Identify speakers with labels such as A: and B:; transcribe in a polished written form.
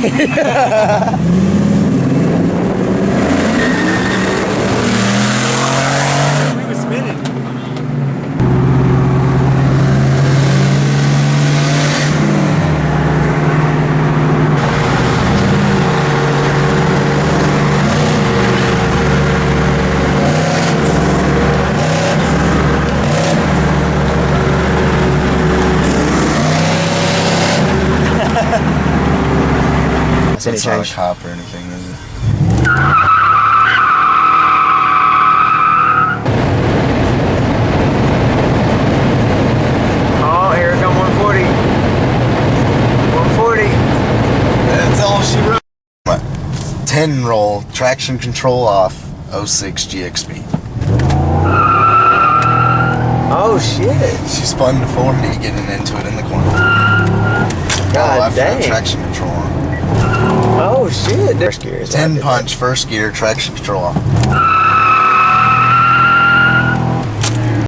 A: We were spinning.
B: It's not a cop or anything, is it?
A: Oh, here come 140. 140.
B: That's all she wrote. 10 roll, traction control off, 06 GXP.
A: Oh shit.
B: She spun to 40 getting into it in the corner.
A: God dang.
B: Traction control on.
A: Oh shit. First gear is
B: 10 punch, first gear, traction control off.